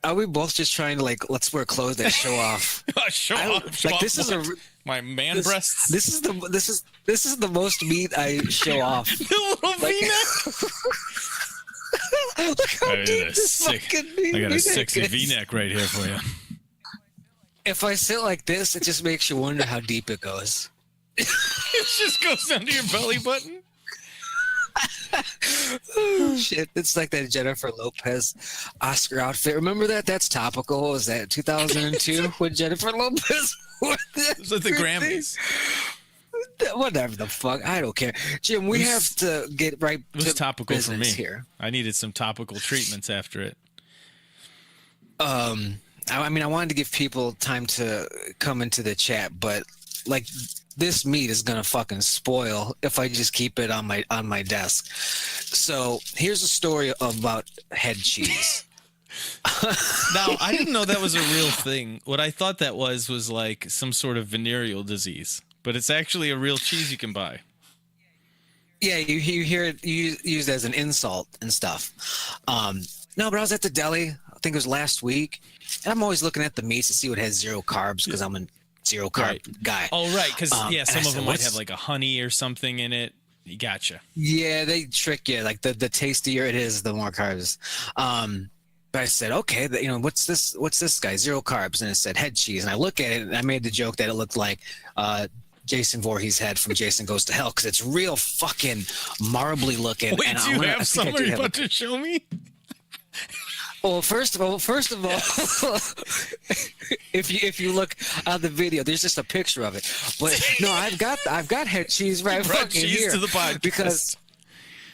are we both just trying to like let's wear clothes that show off? Show I off. don't Show like off this is a my man this, breasts. this is the most meat I show off. The little Like, V-neck. look how deep this sick. fucking I got a V-neck sexy is. V-neck right here for you. If I sit like this, it just makes you wonder how deep it goes. It just goes down to your belly button. Oh, shit. It's like that Jennifer Lopez Oscar outfit. Remember that? That's topical. What was that 2002 when Jennifer Lopez wore that? It's at the Grammys. Whatever the fuck. I don't care. Jim, we have to get right It was to topical for me. business here. I needed some topical treatments after it. I mean, I wanted to give people time to come into the chat, but like this meat is gonna fucking spoil if I just keep it on my desk. So here's a story about head cheese. Now, I didn't know that was a real thing. What I thought that was like some sort of venereal disease, but it's actually a real cheese you can buy. Yeah, you hear it used as an insult and stuff. No, but I was at the deli. I think it was last week, and I'm always looking at the meats to see what has zero carbs because I'm a zero carb guy. Oh, right, because some of them might "What's-" have like a honey or something in it. You gotcha. Yeah, they trick you. Like the tastier it is, the more carbs. But I said, okay, what's this guy? Zero carbs, and it said head cheese. And I look at it, and I made the joke that it looked like Jason Voorhees' head from Jason Goes to Hell because it's real fucking marbly looking. Wait, and do you have some you're about to show me? Well, first of all, if you look at the video, there's just a picture of it. But no, I've got head cheese right fucking cheese here to the podcast. because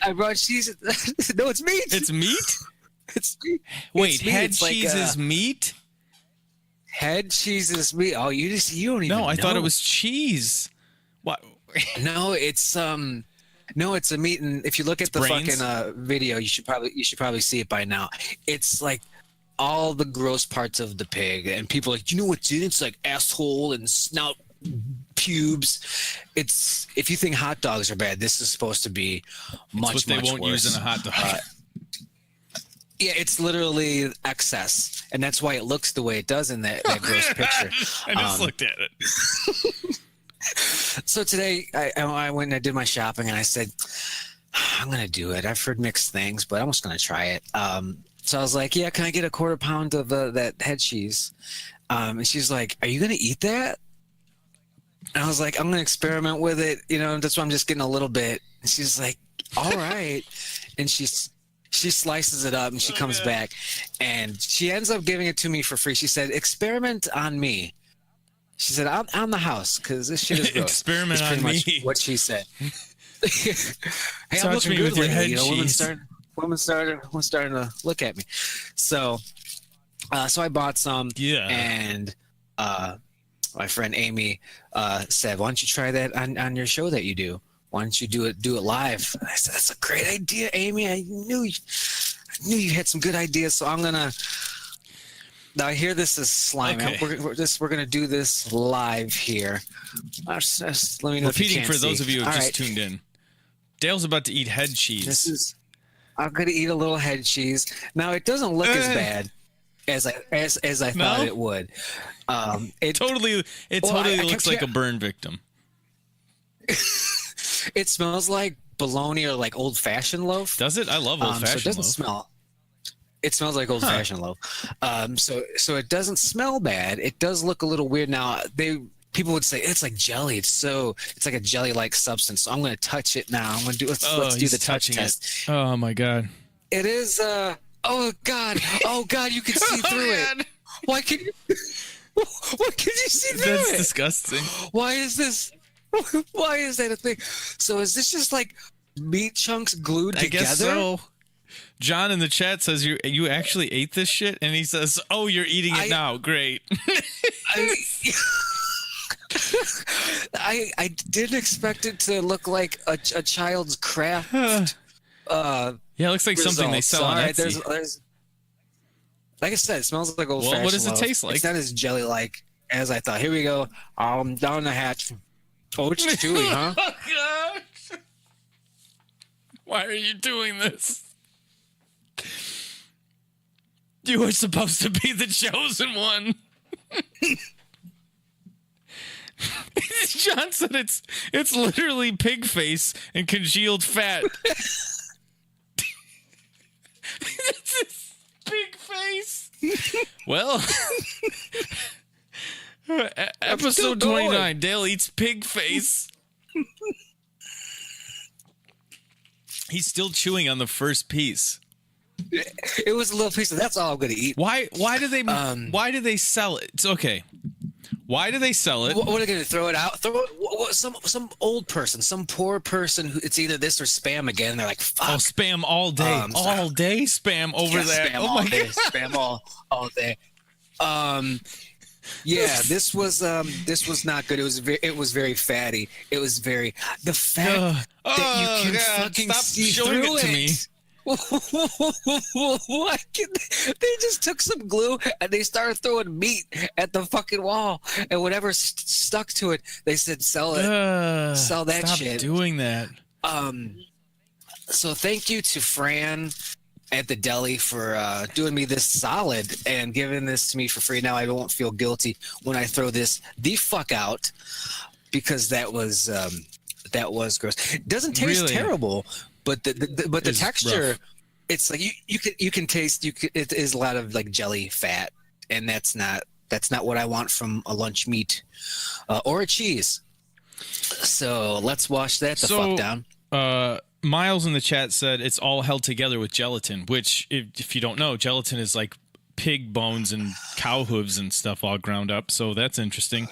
I brought cheese. No, it's meat. It's meat? It's meat. Wait, It's meat. head It's cheese is meat? head cheese is meat. Oh, you don't even. No, I thought know. it was cheese. What? No, it's No, it's a meat, and if you look at the brains? fucking video, you should probably see it by now. It's like all the gross parts of the pig, and people are like, you know what's in it? It's like asshole and snout, pubes. It's if you think hot dogs are bad, this is supposed to be much It's what they won't worse. use in a hot dog. Yeah, it's literally excess, and that's why it looks the way it does in that gross picture. I just looked at it. So today I went and I did my shopping and I said, I'm going to do it. I've heard mixed things, but I'm just going to try it. So I was like, yeah, can I get a quarter pound of that head cheese? And she's like, are you going to eat that? And I was like, I'm going to experiment with it. That's why I'm just getting a little bit. And she's like, all right. And she slices it up and she comes back and she ends up giving it to me for free. She said, experiment on me. She said, "On the house, because this shit is gross." Experiment That's on pretty me. much what she said. Hey, I'm Touch looking me good with your lately, head cheese. Women started to look at me. So I bought some. Yeah. And my friend Amy said, "Why don't you try that on your show that you do? Why don't you do it live?" And I said, "That's a great idea, Amy. I knew you had some good ideas. So I'm gonna." Now, I hear this is slime. Okay. We're gonna do this live here. Just let me know. Repeating if you can't for those see. of you who All just right. tuned in. Dale's about to eat head cheese. I'm gonna eat a little head cheese. Now, it doesn't look as bad as I thought it would. It totally looks like a burn victim. It smells like bologna or like old fashioned loaf. Does it? I love old fashioned so it doesn't loaf. smell. It smells like old-fashioned loaf. So it doesn't smell bad. It does look a little weird. Now, people would say it's like jelly. It's like a jelly-like substance. So I'm going to touch it now. Let's do the touch test. Oh my god. It is. Oh god. You can see through it. Why can you? What can you see through That's it? disgusting. Why is this? Why is that a thing? So is this just like meat chunks glued together? I guess so. John in the chat says you actually ate this shit, and he says, "Oh, you're eating it now. Great." I didn't expect it to look like a child's craft. Yeah, it looks like something they sell on Etsy. There's, like I said, it smells like old-fashioned. What does it loaf. taste like? It's not as jelly-like as I thought. Here we go. Down the hatch. Oh, it's chewy, huh? Oh god! Why are you doing this? You were supposed to be the chosen one. John said it's literally pig face and congealed fat. It's pig face. Well, episode 29, Dale eats pig face. He's still chewing on the first piece. It was a little piece of that's all I'm gonna eat. Why do they sell it? It's okay. Why do they sell it? What are they gonna throw it out? Throw it, some old person, some poor person who it's either this or spam again. They're like, fuck. Oh, spam all day. All day spam over that. Spam oh all my day, god. spam all day. Yeah, this was not good. It was very fatty. It was very the fact that you can fucking stop see showing through it to me. Why they just took some glue and they started throwing meat at the fucking wall, and whatever stuck to it, they said sell it, sell that stop shit. Doing that. So thank you to Fran at the deli for doing me this solid and giving this to me for free. Now I won't feel guilty when I throw this the fuck out, because that was gross. It doesn't taste terrible, but the texture, rough. It's like you can taste it is a lot of like jelly fat, and that's not what I want from a lunch meat or a cheese. So let's wash that the fuck down. Miles in the chat said it's all held together with gelatin, which if you don't know, gelatin is like pig bones and cow hooves and stuff all ground up. So that's interesting.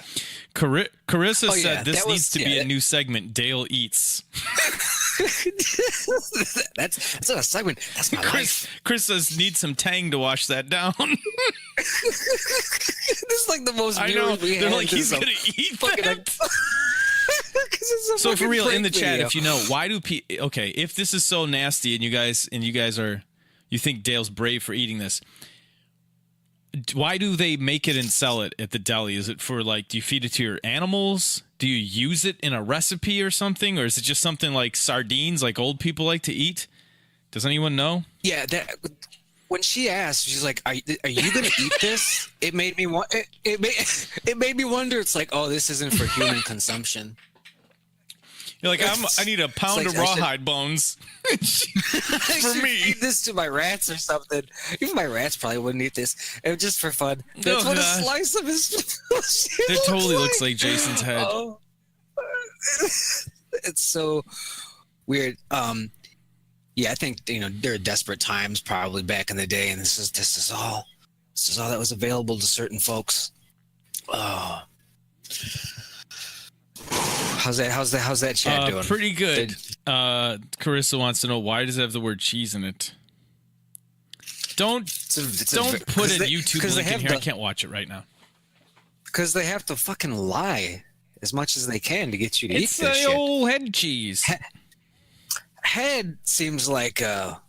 Carissa said this needs to be a new segment. Dale eats. That's not a segment. That's my life. Chris says need some Tang to wash that down. This is like the most. I know. They're like he's gonna eat that. So for real, in the chat, if you know, why do okay, if this is so nasty and you guys you think Dale's brave for eating this, why do they make it and sell it at the deli? Is it for like, do you feed it to your animals? Do you use it in a recipe or something? Or is it just something like sardines like old people like to eat? Does anyone know? Yeah, when she asked, she's like, "Are you going to eat this?" It made me want. It made me wonder. It's like, oh, this isn't for human consumption. You're like, I need a pound of rawhide bones for me. Feed this to my rats or something. Even my rats probably wouldn't eat this. It was just for fun. That's what a slice of his. It totally looks like Jason's head. Oh. It's so weird. Yeah, I think there are desperate times probably back in the day, and this is all that was available to certain folks. Oh, how's that chat doing? Pretty good. Carissa wants to know, why does it have the word cheese in it? Don't put a YouTube link in here. I can't watch it right now. Because they have to fucking lie as much as they can to get you to eat this shit. It's the old head cheese. Head seems like a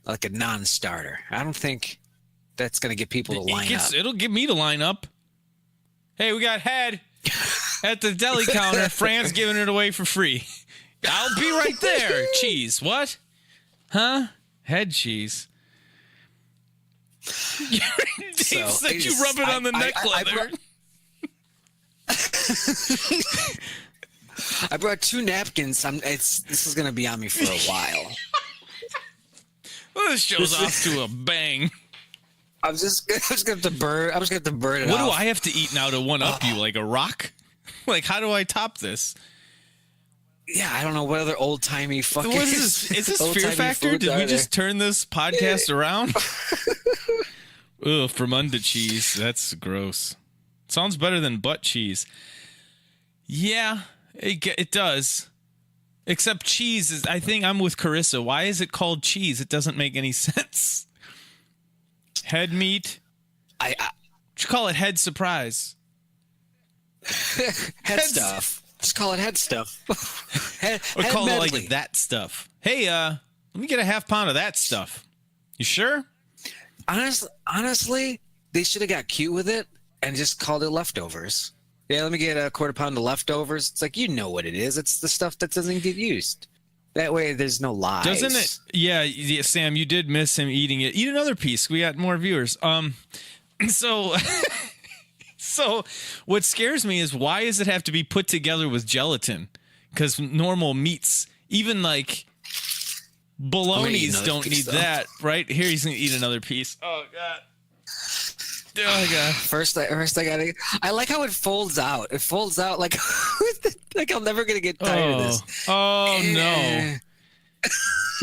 non-starter. I don't think that's going to get people to line up. It'll get me to line up. Hey, we got head at the deli counter. Fran's giving it away for free. I'll be right there. Cheese. What? Huh? Head cheese. Dave said you rub it on the neck leather. I brought 2 napkins. This is gonna be on me for a while. Well, this show's off to a bang. I'm just gonna have to burn it. What do I have to eat now to one up you? Like a rock? Like, how do I top this? Yeah, I don't know what other old timey fucking. What is this? Is this Fear Factor? Did we just turn this podcast around? Ugh, Fremunda cheese. That's gross. Sounds better than butt cheese. Yeah, it does. Except cheese is, I think I'm with Carissa. Why is it called cheese? It doesn't make any sense. Head meat. Just call it head surprise. Head stuff. Just call it head stuff. Or call it like that stuff. Hey, let me get a half pound of that stuff. You sure? Honestly, they should have got cute with it and just called it leftovers. Yeah, let me get a quarter pound of leftovers. It's like, you know what it is. It's the stuff that doesn't get used. That way, there's no lies. Doesn't it? Yeah, Sam, you did miss him eating it. Eat another piece. We got more viewers. So, so what scares me is why does it have to be put together with gelatin? Because normal meats, even like bolognas, don't need that, right? Here, he's gonna eat another piece. Oh god. Oh god. First I gotta. I like how it folds out. It folds out like like I'm never gonna get tired of this. Oh no.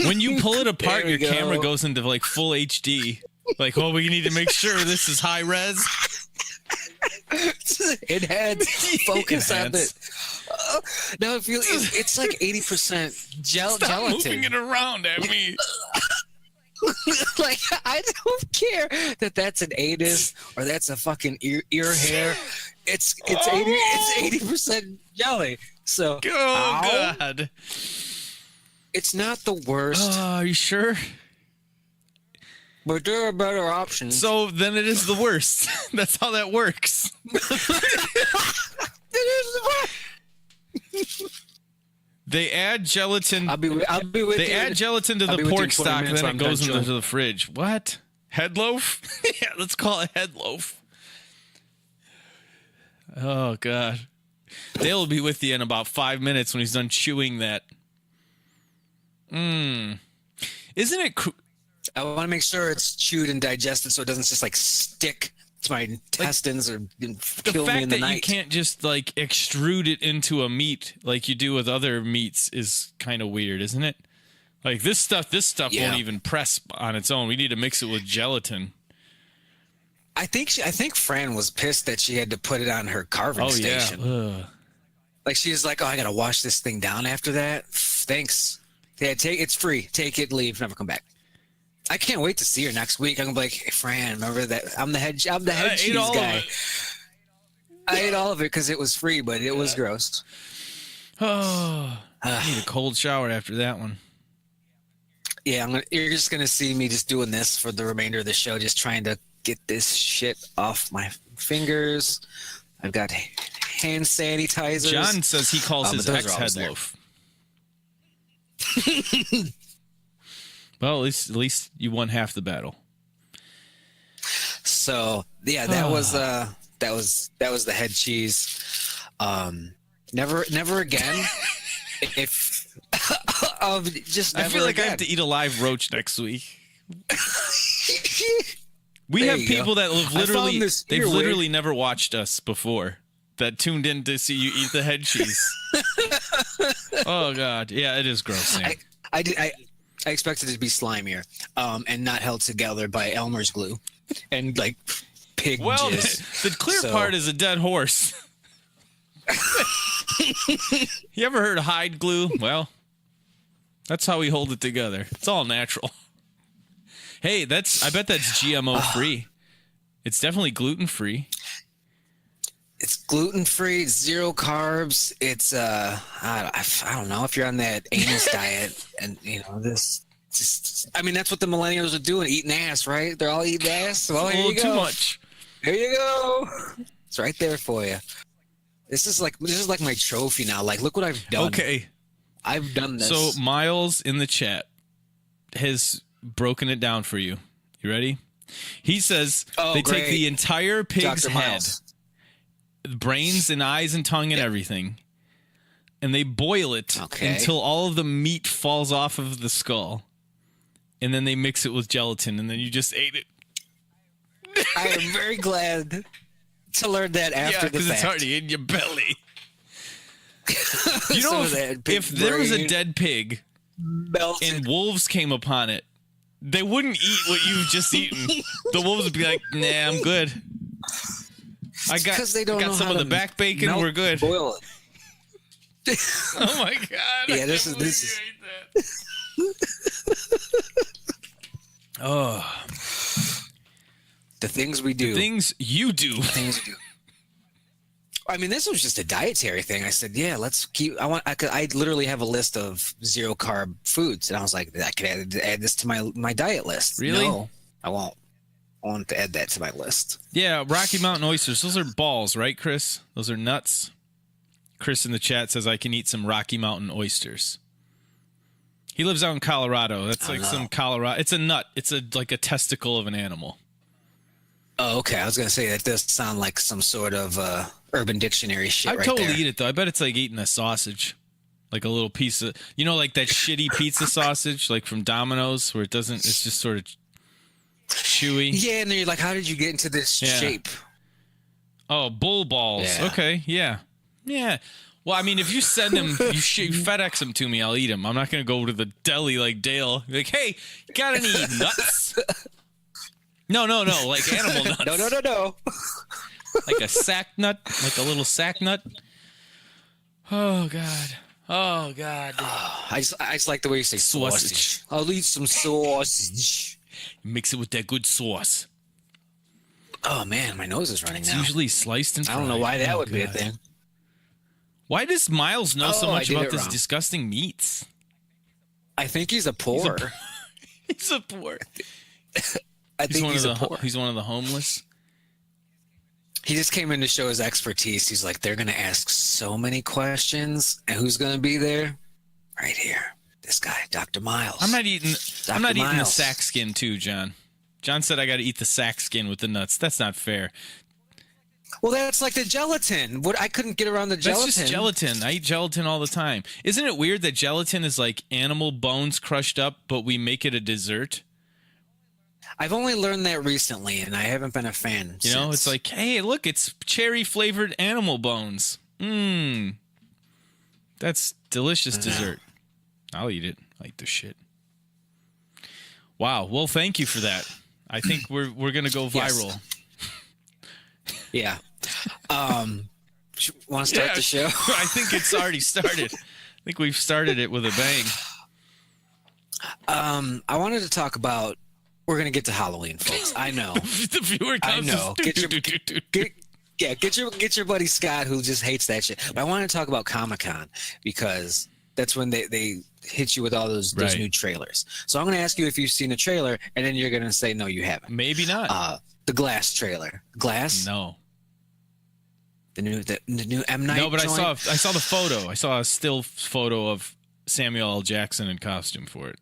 When you pull it apart, your camera goes into like full HD. Like, oh, we need to make sure this is high res. Enhance focus on it. No, it's like 80% gelatin. Moving it around at me. Like, I don't care that that's an anus or that's a fucking ear hair. It's 80% jelly. So God, it's not the worst. Are you sure? But there are better options. So then it is the worst. That's how that works. They add gelatin. I'll be with they add gelatin to the pork stock, and then it goes into the fridge. What? Head loaf? Yeah, let's call it head loaf. Oh god, Dale will be with you in about 5 minutes when he's done chewing that. Isn't it? I want to make sure it's chewed and digested, so it doesn't just like stick to my intestines or kill me in the night. The fact that you can't just like extrude it into a meat like you do with other meats is kind of weird, isn't it? Like this stuff won't even press on its own. We need to mix it with gelatin. I think Fran was pissed that she had to put it on her carving station. Yeah. Like she's like, oh, I gotta wash this thing down after that. Thanks. Yeah, it's free. Take it, leave, never come back. I can't wait to see her next week. I'm gonna be like, hey, Fran, remember that I'm the head cheese guy. I ate all of it because it was free, but it was gross. Oh, I need a cold shower after that one. Yeah, you're just gonna see me just doing this for the remainder of the show, just trying to get this shit off my fingers. I've got hand sanitizers. John says he calls his ex head loaf. Well, at least you won half the battle. So yeah, that was the head cheese. Never again. If just never I feel like again. I have to eat a live roach next week. We have people that have literally never watched us before that tuned in to see you eat the head cheese. Oh god, yeah, it is gross. Sam. I expected it to be slimier, and not held together by Elmer's glue, and like pig jizz. The clear part is a dead horse. You ever heard of hide glue? Well, that's how we hold it together. It's all natural. Hey, I bet that's GMO free. It's definitely gluten free. It's gluten free, 0 carbs. It's I don't know if you're on that anus diet, and you know this. I mean, that's what the millennials are doing, eating ass, right? They're all eating ass. Well, here you go. Too much. There you go. It's right there for you. This is like my trophy now. Like, look what I've done. Okay, I've done this. So Miles in the chat has broken it down for you. You ready? He says they take the entire pig's Dr. head, Miles. brains and eyes and tongue and everything, and they boil it until all of the meat falls off of the skull, and then they mix it with gelatin, and then you just ate it. I am very glad to learn that after the fact. Because it's already in your belly. You know, if there was a dead pig melted and wolves came upon it, they wouldn't eat what you've just eaten. The wolves would be like, nah, I'm good. I got some of the back bacon. We're good. Boil it. Oh my god! Yeah, this is. Oh, the things we do. The things you do. Things we do. I mean, this was just a dietary thing. I said, yeah, let's keep. I literally have a list of 0 carb foods, and I was like, I could add this to my diet list. Really? No, I won't. I want to add that to my list. Yeah, Rocky Mountain oysters. Those are balls, right, Chris? Those are nuts. Chris in the chat says I can eat some Rocky Mountain oysters. He lives out in Colorado. That's like know. some Colorado. It's a nut. It's like a testicle of an animal. Oh, okay. I was gonna say that does sound like some sort of Urban Dictionary shit. I'd right totally there. eat it though. I bet it's like eating a sausage, like a little piece of, like that shitty pizza sausage, like from Domino's, where it doesn't. It's just sort of chewy. Yeah, and then you're like, how did you get into this shape? Oh, bull balls. Yeah. Okay, yeah. Well, I mean, if you send them, you FedEx them to me, I'll eat them. I'm not gonna go to the deli like Dale. Like, hey, got any nuts? No, like animal nuts. No. Like a sack nut, like a little sack nut. Oh God. I just like the way you say sausage. I'll eat some sausage. Mix it with that good sauce. Oh man, my nose is running It's now. usually sliced and fried. I don't know why that would be a thing. Why does Miles know so much about this wrong. disgusting meats? I think he's a poor. He's a poor. I think he's a poor. He's one of the homeless. He just came in to show his expertise. He's like, they're going to ask so many questions. And who's going to be there? Right here. This guy, Dr. Miles. I'm not eating the Miles. sack skin too, John. John said I got to eat the sack skin with the nuts. That's not fair. Well, that's like the gelatin. I couldn't get around the gelatin. That's just gelatin. I eat gelatin all the time. Isn't it weird that gelatin is like animal bones crushed up, but we make it a dessert? I've only learned that recently, and I haven't been a fan. It's like, hey, look, it's cherry-flavored animal bones. That's delicious dessert. I'll eat it. I eat the shit. Wow. Well, thank you for that. I think we're gonna go viral. Yes. Yeah. Want to start the show? I think it's already started. I think we've started it with a bang. I wanted to talk about. We're gonna get to Halloween, folks. I know. The viewer comes. I know. Get your buddy Scott, who just hates that shit. But I want to talk about Comic-Con because that's when they hit you with all those new trailers. So I'm gonna ask you if you've seen a trailer, and then you're gonna say no, you haven't. Maybe not. The Glass trailer. Glass. No. The new M Night. No, but joint? I saw the photo. I saw a still photo of Samuel L. Jackson in costume for it.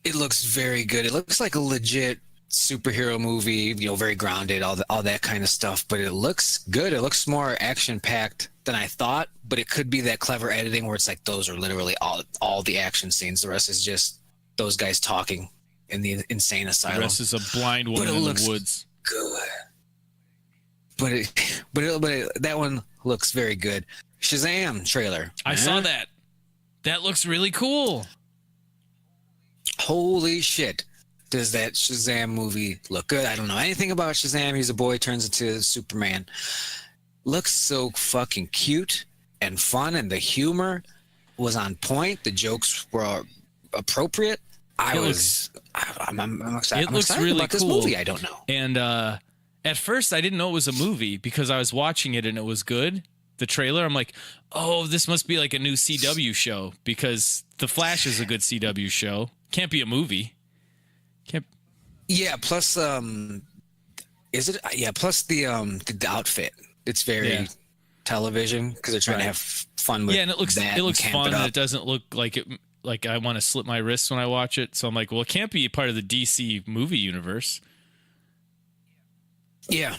It looks very good. It looks like a legit superhero movie, very grounded, all that kind of stuff. But it looks good. It looks more action packed than I thought. But it could be that clever editing where it's like those are literally all the action scenes. The rest is just those guys talking in the insane asylum. The rest is a blind woman in the woods. Good. But that one looks very good. Shazam trailer. I saw that. That looks really cool. Holy shit. Does that Shazam movie look good? I don't know anything about Shazam. He's a boy, turns into Superman. Looks so fucking cute and fun, and the humor was on point. The jokes were appropriate. I'm excited. It looks really about this cool. movie. I don't know. And at first, I didn't know it was a movie because I was watching it and it was good. The trailer, I'm like, oh, this must be like a new CW show because The Flash is a good CW show. Can't be a movie. Yeah. Plus, is it? Yeah. Plus the outfit. It's very television because they're trying to have fun with. Yeah, and it looks fun. And it doesn't look like it. Like I want to slip my wrists when I watch it. So I'm like, well, it can't be part of the DC movie universe. Yeah.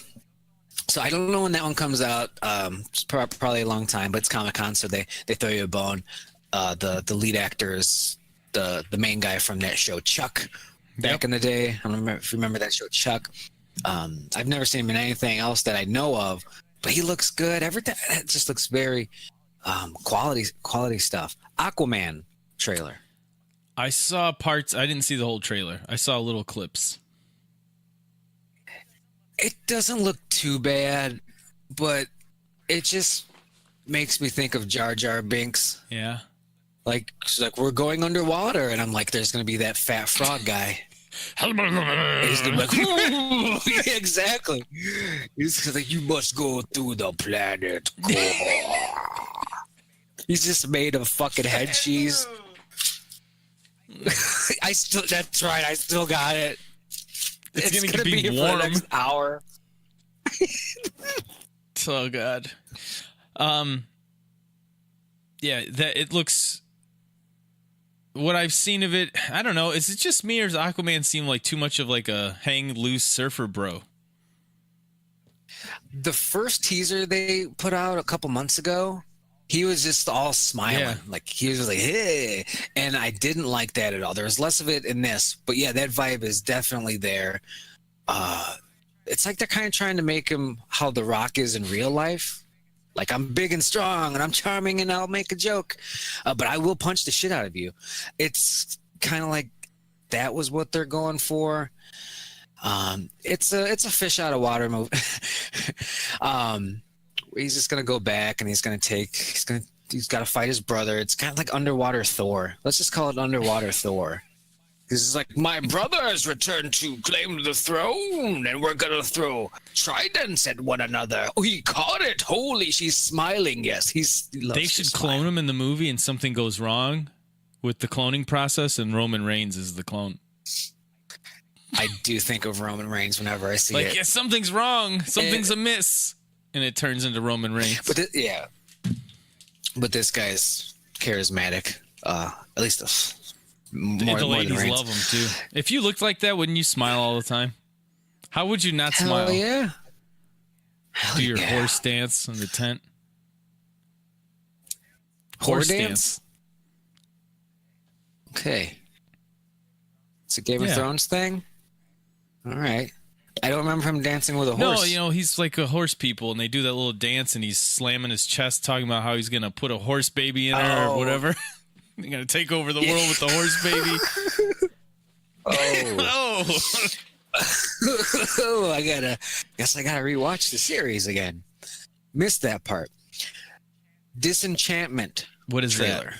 So I don't know when that one comes out. It's probably a long time, but it's Comic-Con, so they throw you a bone. The lead actor is the main guy from that show Chuck back in the day. I don't remember if you remember that show Chuck. I've never seen him in anything else that I know of, but he looks good. Everything it just looks very quality stuff. Aqua Man trailer. I saw parts. I didn't see the whole trailer. I saw little clips. It doesn't look too bad, but it just makes me think of Jar Jar Binks. Yeah. Like, she's like, we're going underwater. And I'm like, there's going to be that fat frog guy. And he's going to be like, yeah, exactly. He's like, you must go through the planet core. He's just made of fucking head cheese. That's right. I still got it. It's going to be be here warm. for the next hour. Oh, God. Yeah, that it looks what I've seen of it, I don't know. Is it just me, or does Aquaman seem like too much of like a hang loose surfer bro? The first teaser they put out a couple months ago, he was just all smiling. Yeah. Like he was like, hey. And I didn't like that at all. There was less of it in this. But yeah, that vibe is definitely there. It's like they're kind of trying to make him how The Rock is in real life. Like, I'm big and strong and I'm charming and I'll make a joke, but I will punch the shit out of you. It's kind of like that was what they're going for. It's a fish out of water movie. He's just gonna go back and he's got to fight his brother. It's kind of like Underwater Thor. Let's just call it Underwater Thor. He's like, my brother has returned to claim the throne, and we're gonna throw tridents at one another. Oh, he caught it. Holy, she's smiling. Yes, he loves They should clone him in the movie, and something goes wrong with the cloning process, and Roman Reigns is the clone. I do think of Roman Reigns whenever I see it. Yeah, something's wrong. Something's amiss. And it turns into Roman Reigns. But this guy's charismatic. At least the ladies love him too. If you looked like that, wouldn't you smile all the time? How would you not smile? Hell yeah. Do your horse dance in the tent. Horse dance? Okay. It's a Game of Thrones thing? All right. I don't remember him dancing with a horse. No, he's like a horse people, and they do that little dance, and he's slamming his chest, talking about how he's going to put a horse baby in her or whatever. They're going to take over the world with the horse baby. I guess I gotta rewatch the series again. Missed that part. Disenchantment. What is trailer. that?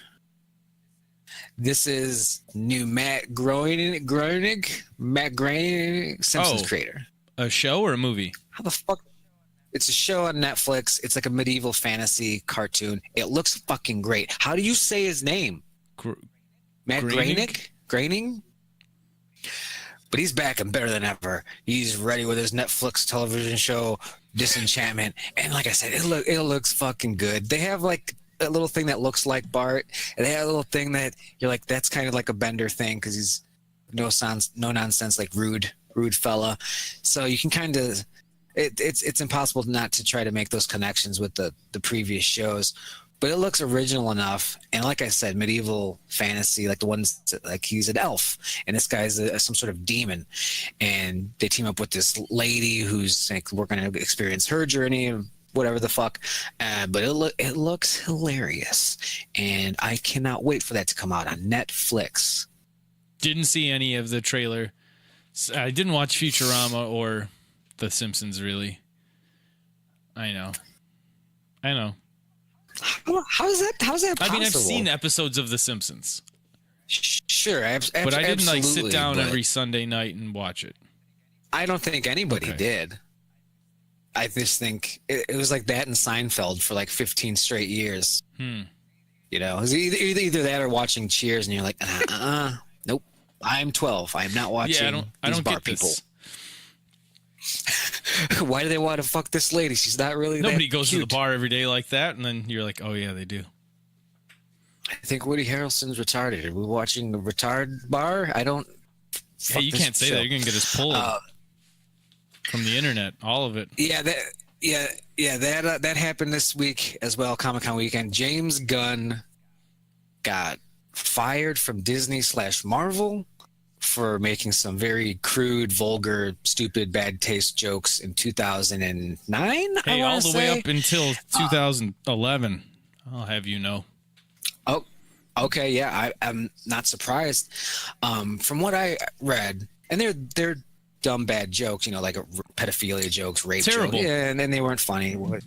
This is new Matt Groening, Simpsons creator. A show or a movie? How the fuck? It's a show on Netflix. It's like a medieval fantasy cartoon. It looks fucking great. How do you say his name? Matt Groening? But he's back and better than ever. He's ready with his Netflix television show, Disenchantment. And like I said, it looks fucking good. They have like a little thing that looks like Bart. And they have a little thing that you're like, that's kind of like a Bender thing because he's no nonsense, like rude fella. So you can kind of... It's impossible not to try to make those connections with the previous shows, but it looks original enough. And like I said, medieval fantasy, like the ones like he's an elf and this guy's some sort of demon, and they team up with this lady who's like we're going to experience her journey, whatever the fuck. But it looks hilarious, and I cannot wait for that to come out on Netflix. Didn't see any of the trailer. I didn't watch Futurama or The Simpsons, really. I know. How's that possible? I mean, I've seen episodes of The Simpsons. Sure, but I didn't like sit down every Sunday night and watch it. I don't think anybody did. I just think it was like that in Seinfeld for like 15 straight years. You know, it was either that or watching Cheers, and you're like, nope. I'm 12. I'm not watching. Yeah, I don't bar get people. This. Why do they want to fuck this lady? She's not really. Nobody goes cute. to the bar every day like that, and then you're like, oh yeah, they do. I think Woody Harrelson's retarded. Are we watching the retard bar? I don't. Hey, you can't say that. You're gonna get us pulled from the internet. All of it. Yeah, that happened this week as well. Comic-Con weekend. James Gunn got fired from Disney/Marvel for making some very crude, vulgar, stupid, bad taste jokes in 2009. Hey, all the way up until 2011. I'll have you know. Oh, okay, yeah, I'm not surprised. From what I read, and they're dumb, bad jokes, like pedophilia jokes, rape Terrible. jokes, and they weren't funny. But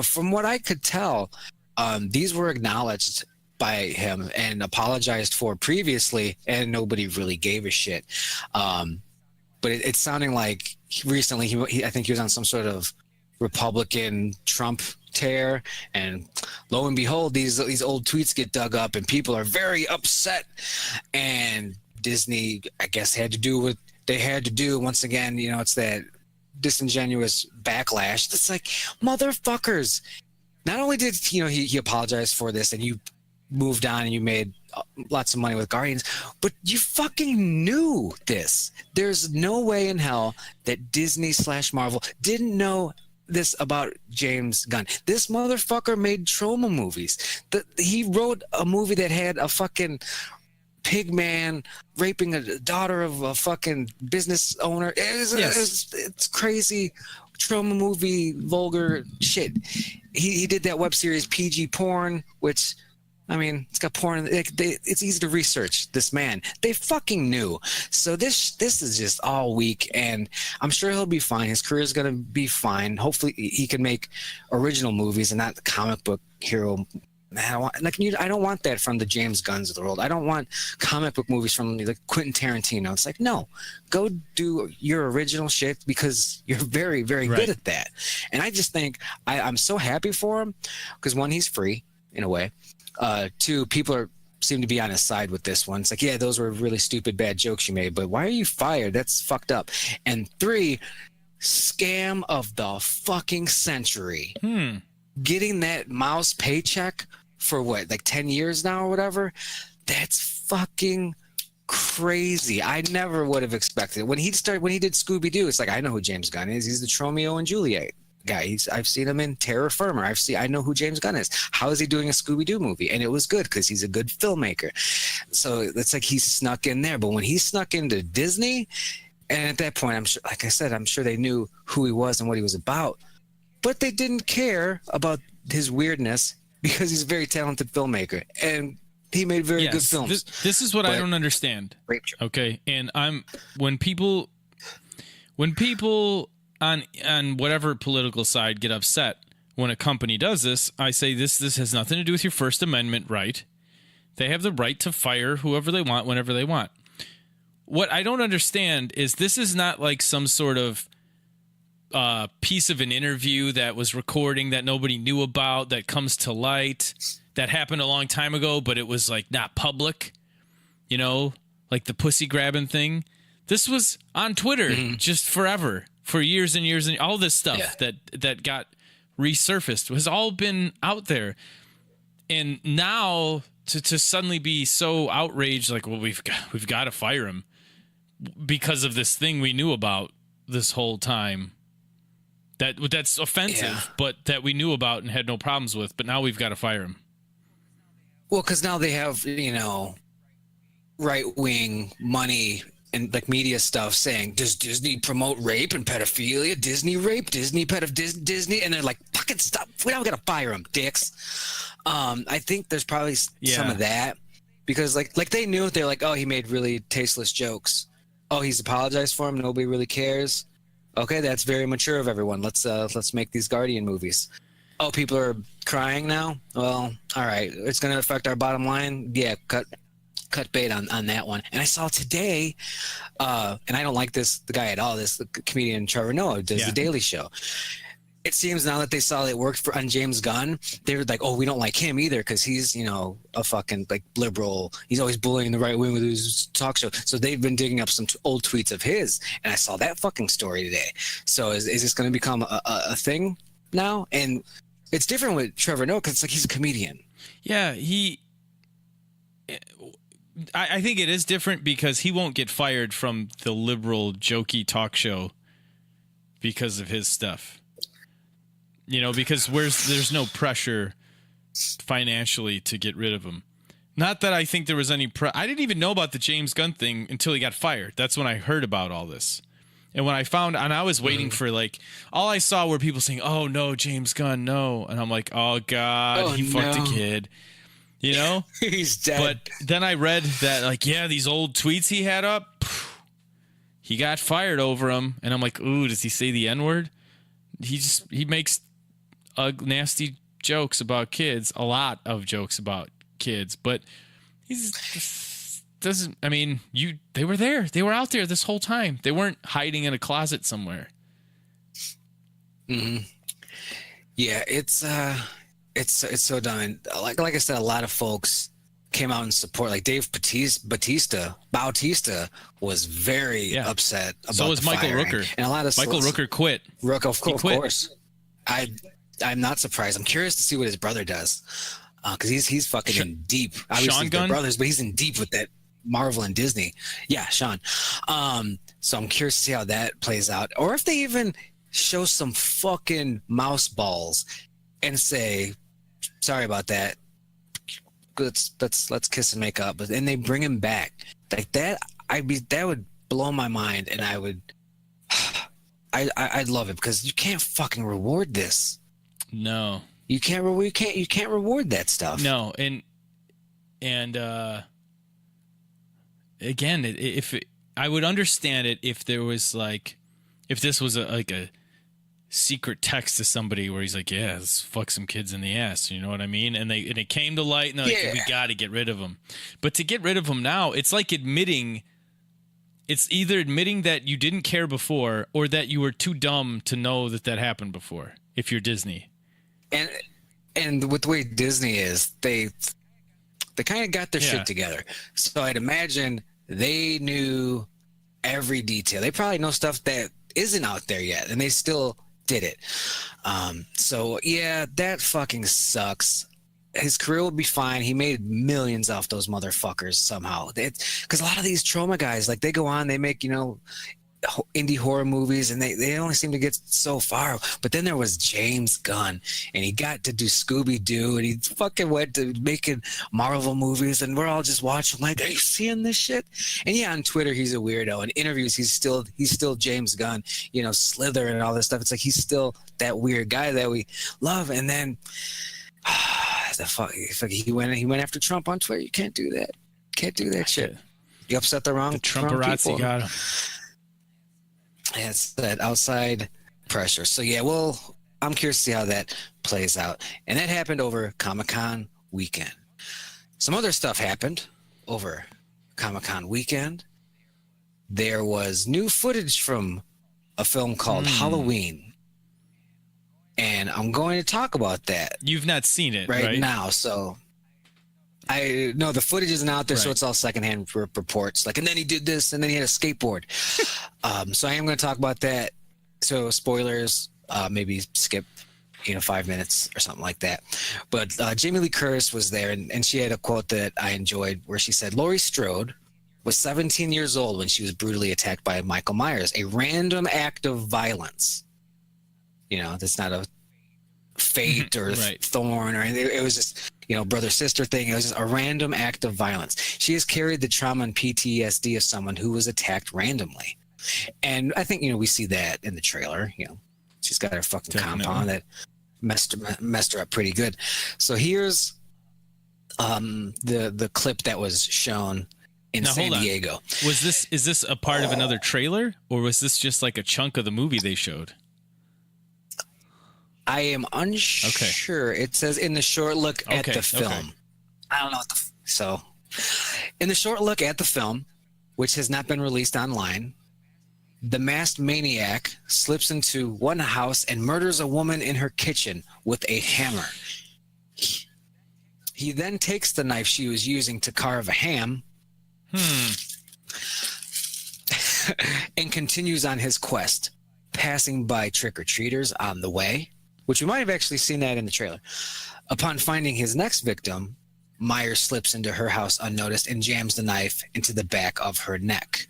from what I could tell, these were acknowledged by him and apologized for previously, and nobody really gave a shit. But it's sounding like recently I think he was on some sort of Republican Trump tear, and lo and behold, these old tweets get dug up, and people are very upset. And Disney, I guess, had to do what they had to do. Once again, it's that disingenuous backlash. It's like, motherfuckers. Not only did he apologize for this, and you moved on and you made lots of money with Guardians, but you fucking knew this. There's no way in hell that Disney/Marvel didn't know this about James Gunn. This motherfucker made trauma movies. He wrote a movie that had a fucking pig man raping a daughter of a fucking business owner. It's crazy trauma movie, vulgar shit. He did that web series PG Porn, which, I mean, it's got porn. It's easy to research this man. They fucking knew. So this is just all weak, and I'm sure he'll be fine. His career is going to be fine. Hopefully he can make original movies and not the comic book hero. I don't want that from the James Gunns of the world. I don't want comic book movies from like Quentin Tarantino. It's like, no, go do your original shit because you're very, very good at that. And I just think I'm so happy for him because, one, he's free in a way. Two, people seem to be on his side with this one. It's like, yeah, those were really stupid, bad jokes you made, but why are you fired? That's fucked up. And three, scam of the fucking century. Getting that mouse paycheck for what, like 10 years now or whatever? That's fucking crazy. I never would have expected it. When he did Scooby-Doo, it's like, I know who James Gunn is. He's the Tromeo and Juliet guy. I've seen him in Terror Firmer. I know who James Gunn is. How is he doing a Scooby-Doo movie? And it was good because he's a good filmmaker. So it's like he snuck in there. But when he snuck into Disney, and at that point, I'm sure, like I said, I'm sure they knew who he was and what he was about, but they didn't care about his weirdness because he's a very talented filmmaker and he made very good films. This is what I don't understand. Okay, and when people on whatever political side get upset when a company does this, I say this has nothing to do with your First Amendment right. They have the right to fire whoever they want whenever they want. What I don't understand is this is not like some sort of piece of an interview that was recording that nobody knew about, that comes to light, that happened a long time ago, but it was like not public, you know, like the pussy grabbing thing. This was on Twitter just forever, for years and years, and all this stuff that got resurfaced has all been out there. And now to suddenly be so outraged, like, well, we've got to fire him because of this thing we knew about this whole time. That's offensive, but that we knew about and had no problems with, but now we've got to fire him. Well, because now they have, you know, right-wing money and like media stuff saying, does Disney promote rape and pedophilia? Disney rape, Disney Disney, and they're like, fucking stop. We now got to fire him, dicks. I think there's probably some of that because like they knew, they're like, oh, he made really tasteless jokes. Oh, he's apologized for him. Nobody really cares. Okay, that's very mature of everyone. Let's make these Guardian movies. Oh, people are crying now? Well, all right. It's going to affect our bottom line? Yeah, cut bait on that one. And I saw today, and I don't like the guy at all, the comedian Trevor Noah does The Daily Show. It seems now that they saw it worked on James Gunn, they're like, oh, we don't like him either because he's, you know, a fucking like liberal. He's always bullying the right wing with his talk show. So they've been digging up some old tweets of his, and I saw that fucking story today. So is this going to become a thing now? And it's different with Trevor Noah because it's like he's a comedian. Yeah, I think it is different because he won't get fired from the liberal jokey talk show because of his stuff. You know, because there's no pressure financially to get rid of him. Not that I think there was any I didn't even know about the James Gunn thing until he got fired. That's when I heard about all this. And when I found, and I was waiting for like, all I saw were people saying, oh no, James Gunn, no. And I'm like, oh God, he fucked a kid. You know? He's dead. But then I read that, like, yeah, these old tweets he had up, he got fired over them. And I'm like, ooh, does he say the N-word? He makes nasty jokes about kids, a lot of jokes about kids, but he's doesn't. I mean, they were there, they were out there this whole time. They weren't hiding in a closet somewhere. Yeah, it's so dumb. And like I said, a lot of folks came out in support. Like Dave Bautista was very upset about so was the Michael firing. Rooker, and a lot of Michael Rooker quit. Of course. I'm not surprised. I'm curious to see what his brother does. because he's fucking in deep. Obviously, they're brothers, but he's in deep with that Marvel and Disney. Yeah, Sean. So I'm curious to see how that plays out, or if they even show some fucking mouse balls and say, "Sorry about that. Let's kiss and make up." But then they bring him back like that. That would blow my mind, and I would. I'd love it because you can't fucking reward this. No, you can't reward that stuff. No, and again, I would understand it if there was like, if this was a secret text to somebody where he's like, yeah, let's fuck some kids in the ass, you know what I mean? And it came to light, and they're like, we got to get rid of him. But to get rid of him now, it's like admitting. It's either admitting that you didn't care before, or that you were too dumb to know that happened before. If you're Disney, and with the way Disney is, they kind of got their shit together. So I'd imagine they knew every detail. They probably know stuff that isn't out there yet, and they still did it. So yeah, that fucking sucks. His career will be fine. He made millions off those motherfuckers somehow. Because a lot of these trauma guys, like, they go on, they make, indie horror movies, and they only seem to get so far. But then there was James Gunn, and he got to do Scooby-Doo, and he fucking went to making Marvel movies, and we're all just watching like, are you seeing this shit? And yeah, on Twitter he's a weirdo. In interviews he's still James Gunn, Slither and all this stuff. It's like he's still that weird guy that we love. And then he went after Trump on Twitter. You can't do that. Can't do that shit. You upset the wrong Trumperazzi got him. Yeah, it's that outside pressure. So yeah, well, I'm curious to see how that plays out. And that happened over Comic-Con weekend. Some other stuff happened over Comic-Con weekend. There was new footage from a film called Halloween. And I'm going to talk about that. You've not seen it right now, so I know the footage isn't out there, so it's all secondhand reports. Like, and then he did this, and then he had a skateboard. So I am going to talk about that. So spoilers, maybe skip, 5 minutes or something like that. But Jamie Lee Curtis was there, and she had a quote that I enjoyed, where she said, "Laurie Strode was 17 years old when she was brutally attacked by Michael Myers, a random act of violence." That's not a fate or thorn or anything. It was just, brother-sister thing. It was just a random act of violence. She has carried the trauma and PTSD of someone who was attacked randomly. And I think, we see that in the trailer. She's got her fucking compound that messed her up pretty good. So here's the clip that was shown in San Diego. Is this a part of another trailer, or was this just like a chunk of the movie they showed? I am unsure. Okay. It says in the short look at the film. Okay. I don't know so in the short look at the film, which has not been released online, the masked maniac slips into one house and murders a woman in her kitchen with a hammer. He then takes the knife she was using to carve a ham and continues on his quest, passing by trick-or-treaters on the way, which we might have actually seen that in the trailer. Upon finding his next victim, Myers slips into her house unnoticed and jams the knife into the back of her neck.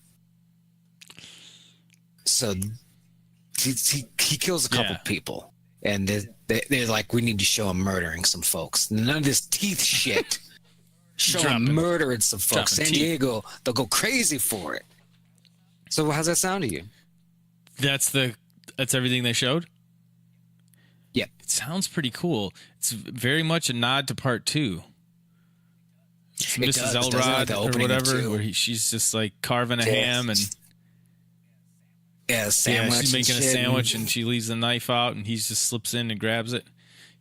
So he kills a couple people, and they're like, we need to show him murdering some folks. None of this teeth shit. Show him murdering some folks. San Diego, they'll go crazy for it. So how's that sound to you? That's everything they showed? Yeah. It sounds pretty cool. It's very much a nod to part 2. It's Mrs. Elrod or whatever, where she's just like carving a ham and sandwich. She's making a sandwich and she leaves the knife out and he just slips in and grabs it.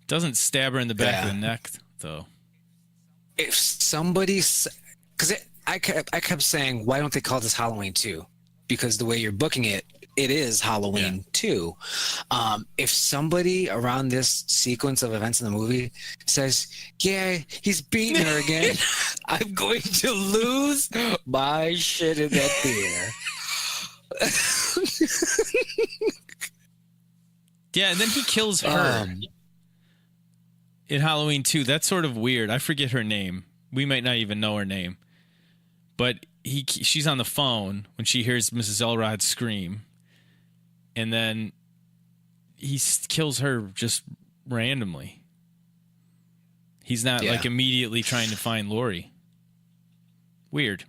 Doesn't stab her in the back of the neck though. If somebody's, because I kept saying, why don't they call this Halloween 2? Because the way you're booking it, it is Halloween 2. If somebody around this sequence of events in the movie says, yeah, he's beating her again, I'm going to lose my shit in that theater. Yeah, and then he kills her. in Halloween 2, that's sort of weird. I forget her name. We might not even know her name. But she's on the phone when she hears Mrs. Elrod scream. And then he kills her just randomly. He's not like immediately trying to find Laurie. Weird.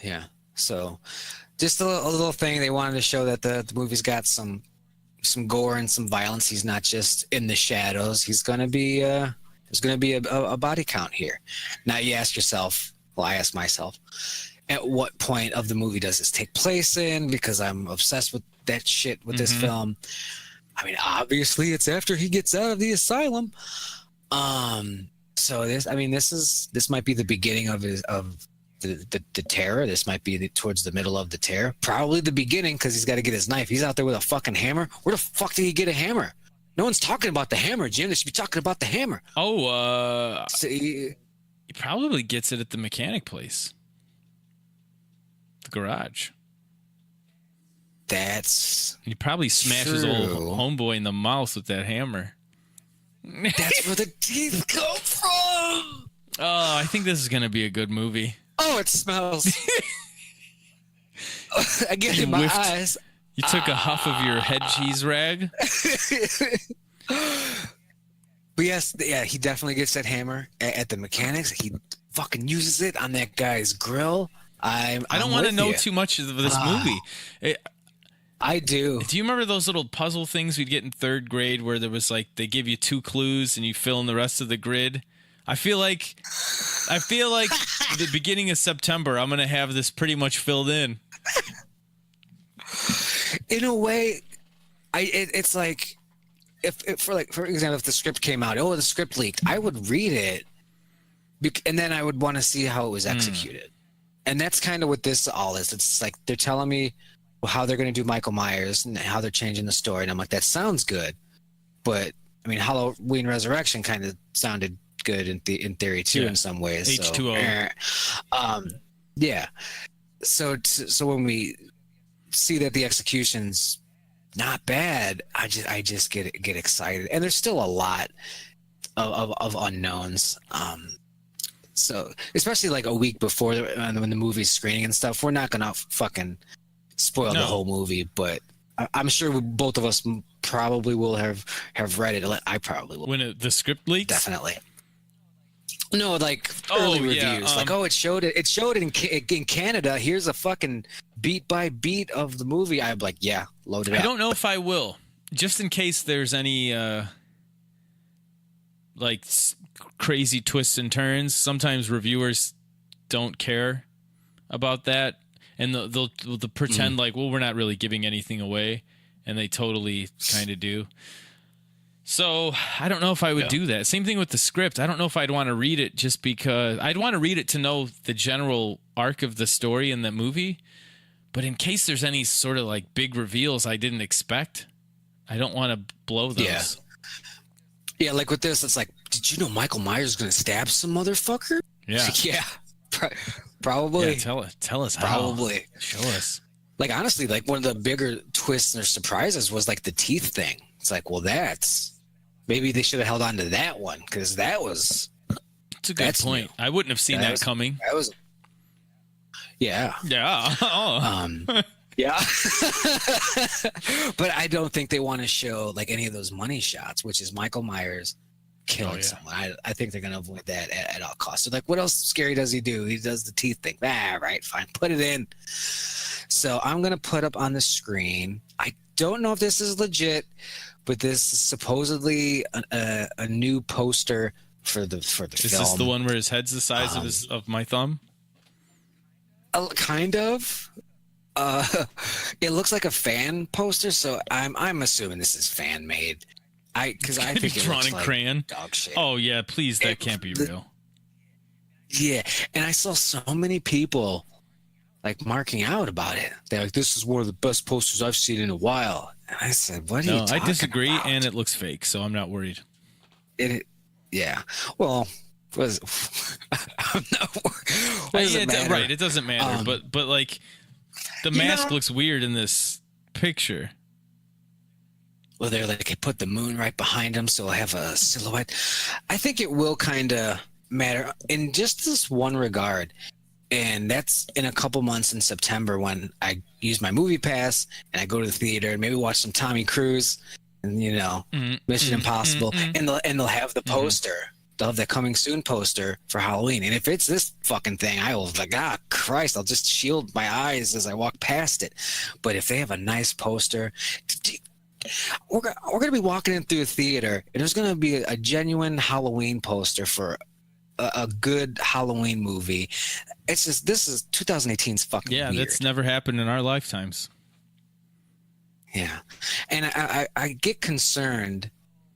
Yeah. So just a little thing. They wanted to show that the movie's got some gore and some violence. He's not just in the shadows. He's going to be, there's going to be a body count here. Now you ask yourself, well, I ask myself, at what point of the movie does this take place in? Because I'm obsessed with that shit with this film. I mean, obviously it's after he gets out of the asylum. So this might be the beginning of the terror. This might be towards the middle of the terror. Probably the beginning, because he's got to get his knife. He's out there with a fucking hammer. Where the fuck did he get a hammer? No one's talking about the hammer, Jim. They should be talking about the hammer. Oh, he probably gets it at the mechanic place. The garage. He probably smashes old homeboy in the mouth with that hammer. That's where the teeth come from. Oh, I think this is going to be a good movie. Oh, it smells. I get it in my eyes. You took a huff of your head cheese rag. But yes, he definitely gets that hammer at the mechanics. He fucking uses it on that guy's grill. I don't want to know too much of this movie. I do. Do you remember those little puzzle things we'd get in third grade where there was like they give you 2 clues and you fill in the rest of the grid? I feel like the beginning of September I'm going to have this pretty much filled in. In a way, it's like if for example, if the script came out, the script leaked, I would read it and then I would want to see how it was executed. And that's kind of what this all is. It's like they're telling me how they're going to do Michael Myers and how they're changing the story. And I'm like, that sounds good. But, I mean, Halloween Resurrection kind of sounded good in theory, too, in some ways. H2O. Yeah. So when we see that the execution's not bad, I just get excited. And there's still a lot of unknowns. So especially like a week before when the movie's screening and stuff, we're not going to fucking spoil the whole movie, but I'm sure both of us probably will have read it. I probably will. When the script leaks? Definitely. No, like early reviews. It showed it. It showed it in Canada. Here's a fucking beat by beat of the movie. I'm like, yeah, load it up. I don't know if I will, just in case there's any like crazy twists and turns. Sometimes reviewers don't care about that. And they'll pretend like, well, we're not really giving anything away, and they totally kind of do. So I don't know if I would do that. Same thing with the script. I don't know if I'd want to read it just because I'd want to read it to know the general arc of the story in that movie. But in case there's any sort of like big reveals I didn't expect, I don't want to blow those. Yeah, like with this, it's like, did you know Michael Myers is going to stab some motherfucker? Yeah. Yeah. Probably. Yeah, tell us how. Probably. Show us. Like, honestly, like one of the bigger twists or surprises was like the teeth thing. It's like, well, maybe they should have held on to that one, because that was. It's a good point. New. I wouldn't have seen that coming. That was. Yeah. Yeah. Yeah. But I don't think they want to show like any of those money shots, which is Michael Myers killing someone. I think they're going to avoid that at all costs. So like, what else scary does he do? He does the teeth thing. Right, fine. Put it in. So I'm going to put up on the screen. I don't know if this is legit, but this is supposedly a new poster for the film. Is this the one where his head's the size of my thumb? Kind of. It looks like a fan poster, so I'm assuming this is fan made. Because I think it drawn looks in like crayon. Dog shit. Oh yeah, please, that can't be real. Yeah, and I saw so many people like marking out about it. They're like, "This is one of the best posters I've seen in a while." And I said, "What are you talking about?" I disagree, and it looks fake, so I'm not worried. Yeah. Well, I'm not worried. Right, it doesn't matter. But like, the mask looks weird in this picture. where they're like, put the moon right behind him so he'll have a silhouette. I think it will kind of matter in just this one regard. And that's in a couple months in September when I use my movie pass and I go to the theater and maybe watch some Tommy Cruise and, Mission Impossible. And they'll have the poster. They'll have that coming soon poster for Halloween. And if it's this fucking thing, I will like, Christ, I'll just shield my eyes as I walk past it. But if they have a nice poster, we're going to be walking in through a theater and there's going to be a genuine Halloween poster for a good Halloween movie. It's just, this is 2018's fucking weird. That's never happened in our lifetimes. Yeah. And I get concerned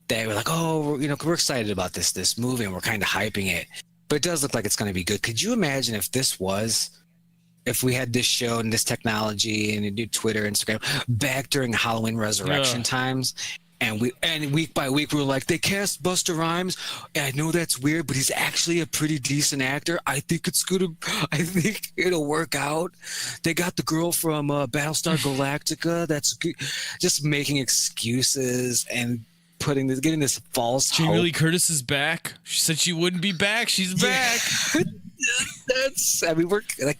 that we're like, we're excited about this movie and we're kind of hyping it, but it does look like it's going to be good. Could you imagine if we had this show and this technology and you do Twitter, Instagram back during Halloween Resurrection times, and week by week we were like, they cast Busta Rhymes, and I know that's weird, but he's actually a pretty decent actor. I think it'll work out. They got the girl from Battlestar Galactica. That's good. Just making excuses and getting this false hope. Jamie Lee Curtis is back. She said she wouldn't be back. She's back.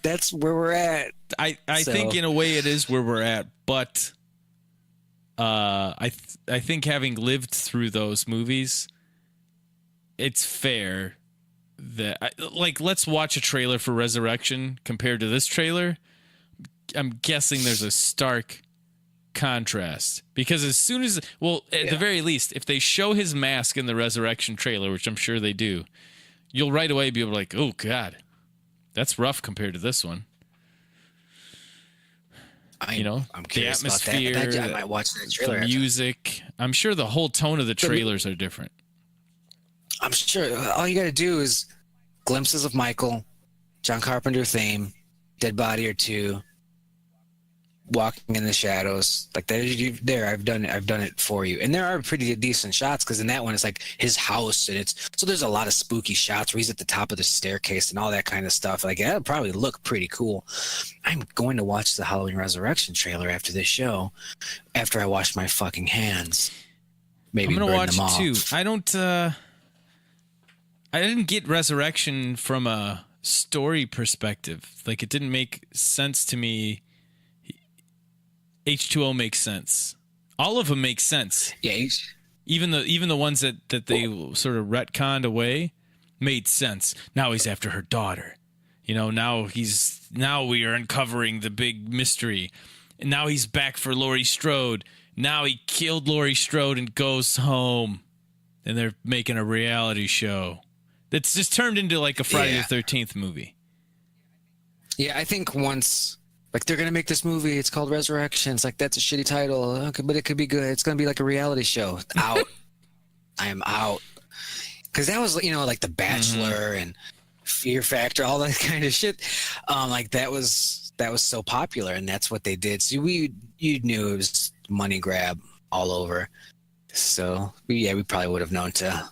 That's where we're at. I think in a way it is where we're at, but I think having lived through those movies, it's fair that let's watch a trailer for Resurrection compared to this trailer. I'm guessing there's a stark contrast because as soon as the very least, if they show his mask in the Resurrection trailer, which I'm sure they do, you'll right away be able to like, oh God, that's rough compared to this one. I'm curious the atmosphere, about that. I might watch that trailer. The music. I'm sure the whole tone of the trailers are different. I'm sure all you got to do is glimpses of Michael, John Carpenter theme, Dead Body or Two, Walking in the Shadows, like that. There, I've done it for you. And there are pretty decent shots because in that one it's like his house, and there's a lot of spooky shots where he's at the top of the staircase and all that kind of stuff. Like that'll probably look pretty cool. I'm going to watch the Halloween Resurrection trailer after this show, after I wash my fucking hands. Maybe I'm gonna burn watch them off. it too. I didn't get Resurrection from a story perspective. Like it didn't make sense to me. H2O makes sense. All of them make sense. Yeah. Even the ones that they sort of retconned away made sense. Now he's after her daughter. Now we are uncovering the big mystery. And now he's back for Laurie Strode. Now he killed Laurie Strode and goes home. And they're making a reality show. That's just turned into like a Friday the 13th movie. Yeah, I think once... Like, they're going to make this movie. It's called Resurrection. It's like, that's a shitty title. Okay, but it could be good. It's going to be like a reality show. Out. I am out. Because that was, like The Bachelor and Fear Factor, all that kind of shit. Like, that was so popular, and that's what they did. So you knew it was money grab all over. So, we probably would have known to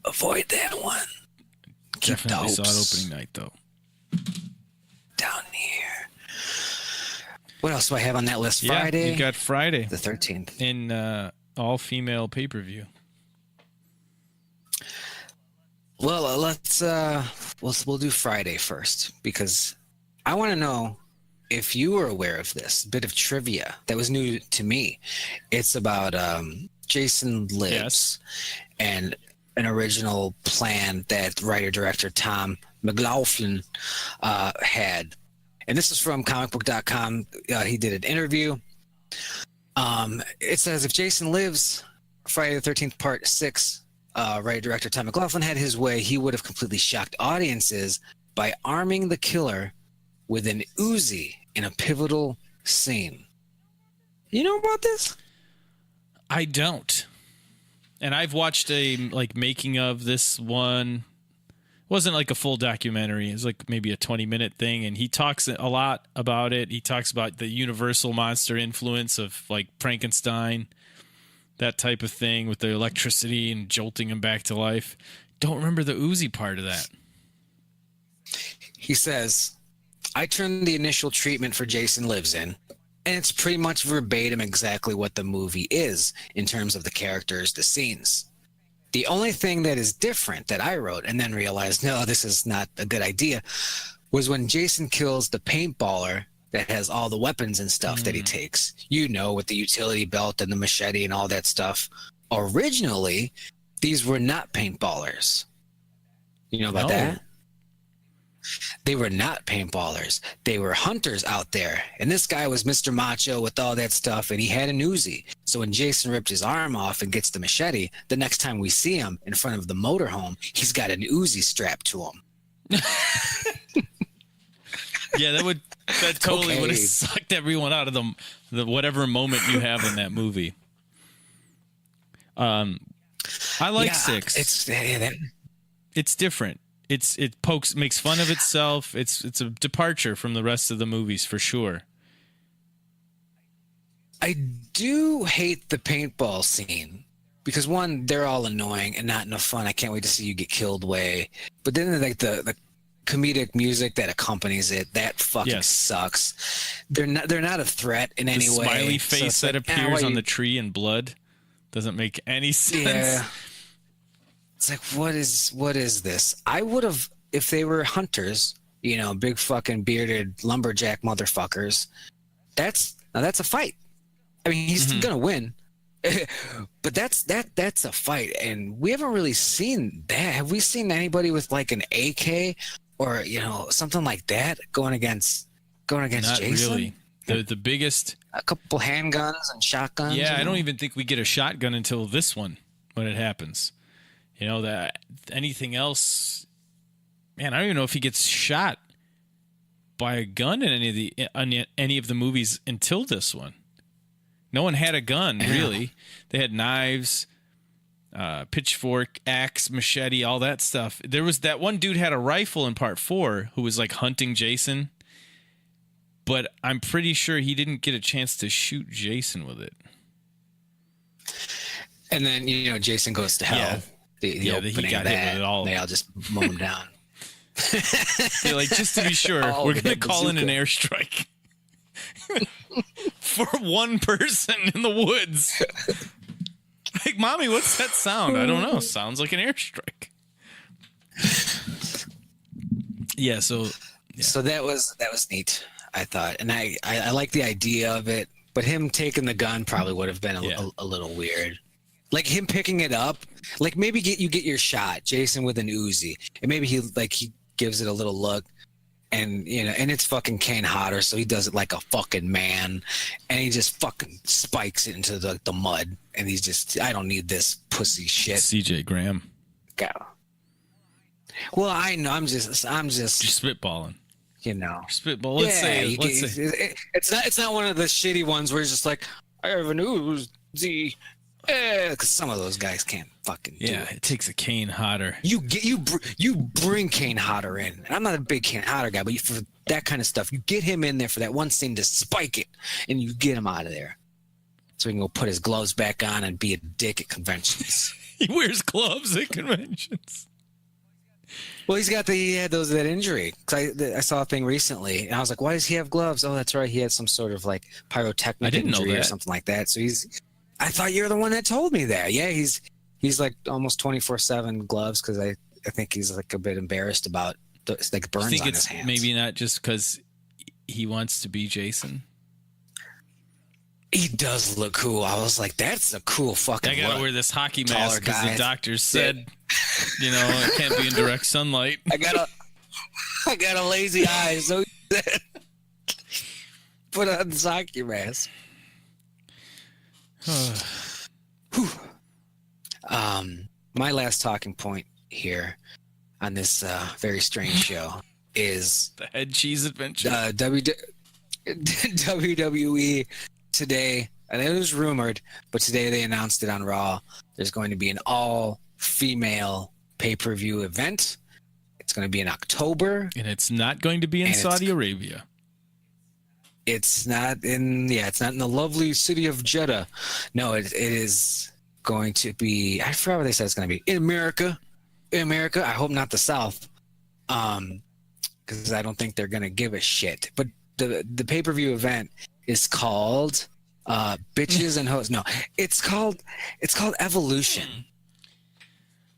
avoid that one. Definitely saw it opening night, though. Down here. What else do I have on that list? Friday? You got Friday. The 13th. In all-female pay-per-view. Well, we'll do Friday first, because I want to know if you were aware of this bit of trivia that was new to me. It's about Jason Lives and an original plan that writer-director Tom McLaughlin had. And this is from comicbook.com. He did an interview. It says, if Jason Lives, Friday the 13th, Part 6, writer-director Tom McLaughlin had his way, he would have completely shocked audiences by arming the killer with an Uzi in a pivotal scene. You know about this? I don't. And I've watched a making of this one. It wasn't like a full documentary. It was like maybe a 20-minute thing, and he talks a lot about it. He talks about the universal monster influence of like Frankenstein, that type of thing with the electricity and jolting him back to life. Don't remember the Uzi part of that. He says, I turned the initial treatment for Jason Lives in. And it's pretty much verbatim exactly what the movie is in terms of the characters, the scenes. The only thing that is different that I wrote and then realized, no, this is not a good idea, was when Jason kills the paintballer that has all the weapons and stuff that he takes, with the utility belt and the machete and all that stuff. Originally, these were not paintballers. You know about that? They were not paintballers. They were hunters out there. And this guy was Mr. Macho with all that stuff, and he had an Uzi. So when Jason ripped his arm off and gets the machete, the next time we see him in front of the motorhome, he's got an Uzi strapped to him. Yeah, that totally would have sucked everyone out of the whatever moment you have in that movie. I like 6. It's different. It makes fun of itself. It's a departure from the rest of the movies for sure. I do hate the paintball scene because one, they're all annoying and not enough fun. I can't wait to see you get killed way. But then like the comedic music that accompanies it, that fucking sucks. They're not a threat in any way. Smiley face that appears on the tree in blood doesn't make any sense. Yeah. It's like, what is this? I would have, if they were hunters, big fucking bearded lumberjack motherfuckers. That's a fight. I mean, he's gonna win, but that's a fight, and we haven't really seen that. Have we seen anybody with like an AK or something like that going against Not Jason? Really. The biggest, a couple handguns and shotguns. Yeah, I don't even think we get a shotgun until this one when it happens. That anything else, man, I don't even know if he gets shot by a gun in any of the movies until this one. No one had a gun, really. They had knives, pitchfork, axe, machete, all that stuff. There was that one dude had a rifle in part 4 who was like hunting Jason, but I'm pretty sure he didn't get a chance to shoot Jason with it. And then, Jason goes to hell. Yeah. The opening he got hit with it all. They all just mow him down. They're like, just to be sure, we're going to call in an airstrike for one person in the woods. Like, Mommy, what's that sound? I don't know. Sounds like an airstrike. Yeah. So that was neat, I thought, and I like the idea of it, but him taking the gun probably would have been a little weird. Like him picking it up, like maybe you get your shot, Jason with an Uzi, and maybe he gives it a little look, and and it's fucking Kane Hodder, so he does it like a fucking man, and he just fucking spikes it into the mud, and he's just, I don't need this pussy shit. CJ Graham. Go. Well, I know, I'm just You're spitballing. Spitball. Let's say it's not one of the shitty ones where he's just like, I have an Uzi. Because some of those guys can't fucking do it. It takes a Kane Hodder. You bring Kane Hodder in. And I'm not a big Kane Hodder guy, but for that kind of stuff, you get him in there for that one scene to spike it, and you get him out of there, so he can go put his gloves back on and be a dick at conventions. He wears gloves at conventions. Well, he had that injury. I saw a thing recently, and I was like, why does he have gloves? Oh, that's right, he had some sort of like pyrotechnic injury or something like that. So I thought you were the one that told me that. Yeah, he's like almost 24/7 gloves because I think he's like a bit embarrassed about the burns on his hands. Maybe not just because he wants to be Jason. He does look cool. I was like, that's a cool fucking. I gotta wear this hockey mask because the doctors said, I can't be in direct sunlight. I got a lazy eye, so put on the hockey mask. My last talking point here on this very strange show is the head cheese adventure. WWE today, and it was rumored, but today they announced it on Raw. There's going to be an all-female pay-per-view event. It's going to be in October, and it's not going to be in Saudi Arabia. It's not in the lovely city of Jeddah. No, it is going to be, I forgot what they said it's going to be. In America. I hope not the South. Because I don't think they're going to give a shit. But the pay-per-view event is called Bitches and Hoes. No, it's called Evolution.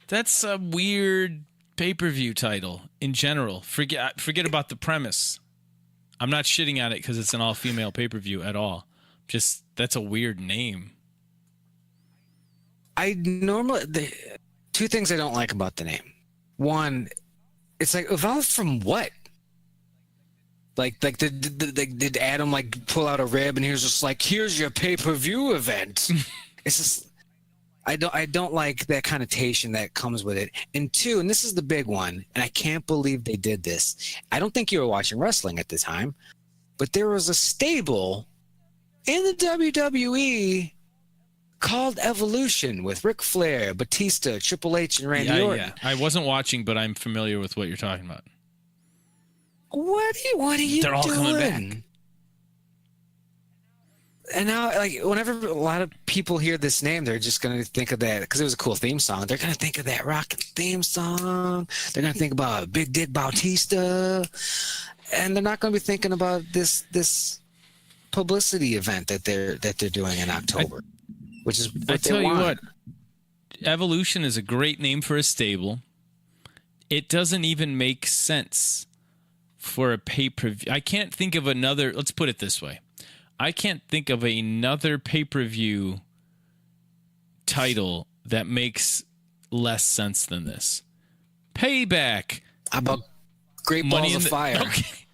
That's a weird pay-per-view title in general. Forget about the premise. I'm not shitting at it because it's an all-female pay-per-view at all. Just that's a weird name. Two things I don't like about the name. One, it's like evolved from what? Like did Adam like pull out a rib and he was just like, here's your pay-per-view event? It's just I don't like that connotation that comes with it. And two, and this is the big one, and I can't believe they did this. I don't think you were watching wrestling at the time, but there was a stable in the WWE called Evolution with Ric Flair, Batista, Triple H, and Randy Orton. Yeah. I wasn't watching, but I'm familiar with what you're talking about. What are you They're all doing? coming back. And now, like, whenever a lot of people hear this name, they're just going to think of that, because it was a cool theme song. They're going to think of that rockin' theme song. They're going to think about Big Dick Bautista. And they're not going to be thinking about this publicity event that they're doing in October, which is what I tell they you want. what, Evolution is a great name for a stable. It doesn't even make sense for a pay-per-view. I can't think of another, let's put it this way. I can't think of another pay-per-view title that makes less sense than this. Payback. How about Great Balls of Fire? Okay.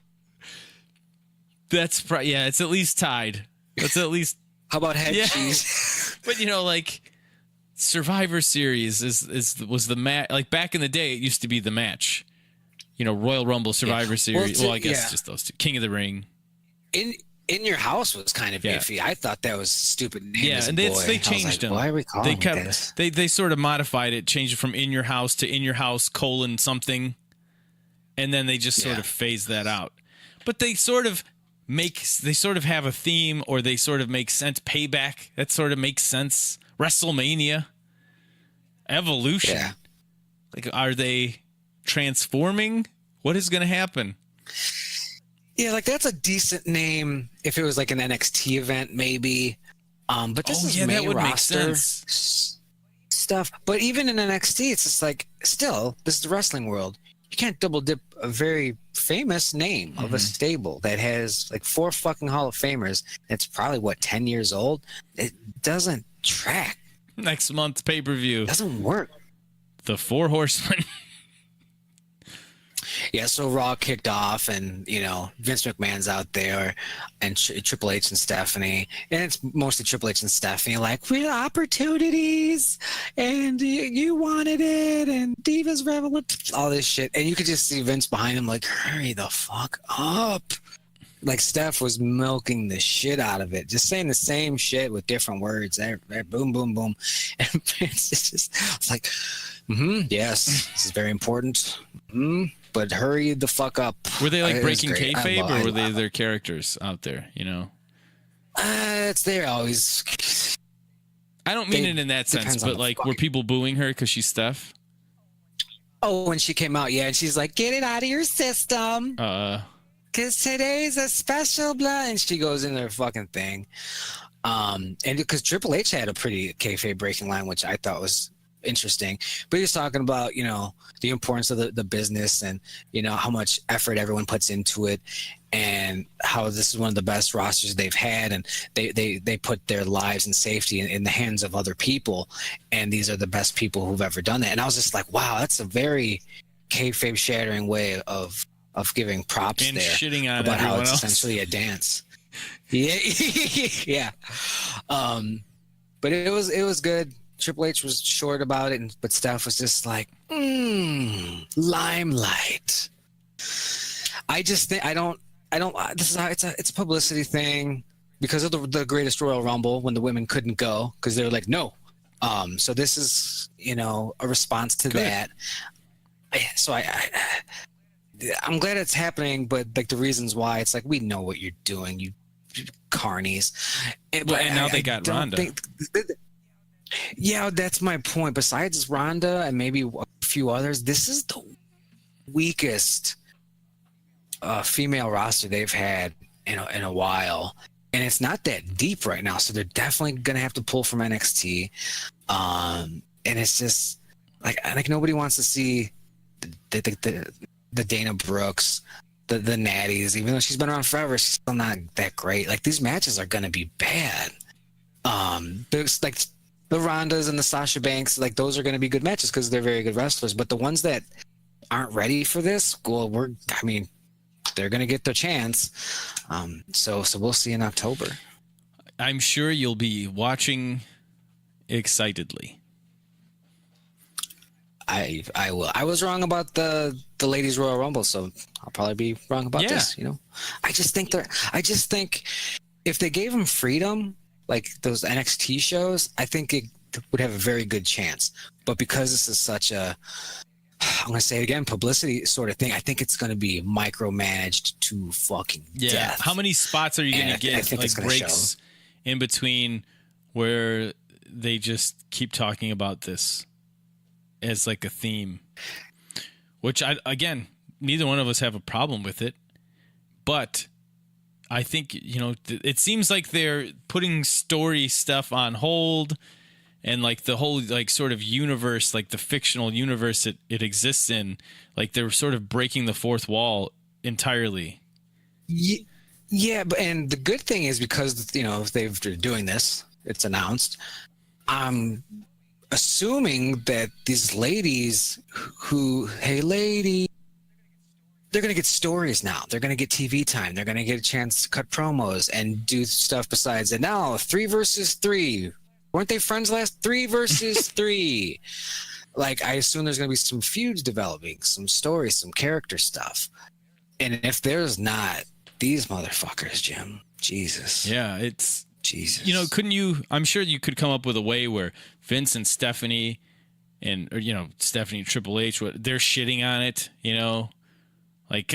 That's yeah, it's at least tied. That's at least. How about Head Cheese? But like Survivor Series was the match. Like back in the day, it used to be the match. Royal Rumble, Survivor Series. Well, I guess just those two. King of the Ring. In Your House was kind of iffy. I thought that was a stupid name. Yeah, and they changed them. Why are we calling it this? They sort of modified it, changed it from In Your House to In Your House : something, and then they just sort of phased that out. But they sort of have a theme, or they sort of make sense. Payback, that sort of makes sense. WrestleMania, Evolution. Yeah. Like, are they transforming? What is going to happen? Yeah, like that's a decent name if it was like an NXT event, maybe. But this is main that would roster make sense. stuff. But even in NXT, it's just like, still, this is the wrestling world. You can't double dip a very famous name of a stable that has like 4 fucking Hall of Famers. It's probably 10 years old. It doesn't track. Next month's pay-per-view. It doesn't work. The 4 Horsemen. Yeah, so Raw kicked off, and Vince McMahon's out there, and Triple H and Stephanie, and it's mostly Triple H and Stephanie, like, real opportunities, and you wanted it, and Divas Revolution, all this shit, and you could just see Vince behind him, like, hurry the fuck up. Like, Steph was milking the shit out of it, just saying the same shit with different words. Boom, boom, boom, and Vince is just like, yes, this is very important. But hurry the fuck up. Were they like breaking kayfabe, or were they their characters out there? It's there always. I don't mean it in that sense, but like, were people booing her because she's Steph? Oh, when she came out, yeah, and she's like, "Get it out of your system, because today's a special blah," and she goes in their fucking thing. And because Triple H had a pretty kayfabe breaking line, which I thought was interesting, but he was talking about the importance of the business, and how much effort everyone puts into it, and how this is one of the best rosters they've had, and they put their lives and safety in the hands of other people, and these are the best people who've ever done that. And I was just like, wow, that's a very kayfabe shattering way of giving props and there, shitting on about how it's else. essentially a dance. Yeah. But it was good. Triple H was short about it, but Steph was just like, limelight. I just think this is how it's a publicity thing, because of the greatest Royal Rumble when the women couldn't go because they were like, no. So this is a response to that. So I'm glad it's happening, but like the reasons why, it's like, we know what you're doing, you carnies. And now they got Ronda. Yeah, that's my point. Besides Ronda and maybe a few others, this is the weakest female roster they've had in a while. and it's not that deep right now. So they're definitely gonna have to pull from NXT. And it's just like nobody wants to see the Dana Brooks, the Natties, even though she's been around forever, she's still not that great. Like these matches are gonna be bad. There's like the Rondas and the Sasha Banks, like those are gonna be good matches because they're very good wrestlers. But the ones that aren't ready for this, well, they're gonna get their chance. So we'll see in October. I'm sure you'll be watching excitedly. I will. I was wrong about the Ladies Royal Rumble, so I'll probably be wrong about this. I just think if they gave them freedom, like those NXT shows, I think it would have a very good chance. But because this is such a, I'm going to say it again, publicity sort of thing, I think it's going to be micromanaged to fucking death. How many spots are you going to get, like breaks in between where they just keep talking about this as like a theme? Which, again, neither one of us have a problem with it. But I think, it seems like they're putting story stuff on hold, and like the whole like sort of universe, like the fictional universe it exists in, like they're sort of breaking the fourth wall entirely. Yeah, and the good thing is because they're doing this, it's announced. I'm assuming that these ladies hey lady, they're going to get stories now. They're going to get TV time. They're going to get a chance to cut promos and do stuff besides it. Now, 3 versus 3. Weren't they friends last? 3 versus 3. Like, I assume there's going to be some feuds developing, some stories, some character stuff. And if there's not, these motherfuckers, Jim, Jesus. Yeah, it's... Jesus. Couldn't you... I'm sure you could come up with a way where Vince and Stephanie Stephanie and Triple H, they're shitting on it, Like,